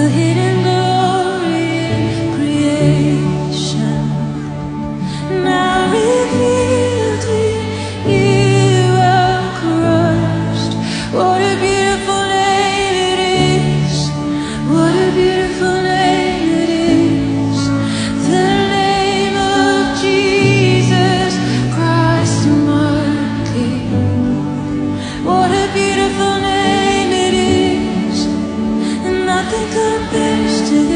hidden glory in creation, now revealed in you are Christ. What a beautiful name it is! What a beautiful name it is! The name of Jesus Christ, my King. What a beautiful name it is, and nothing compares to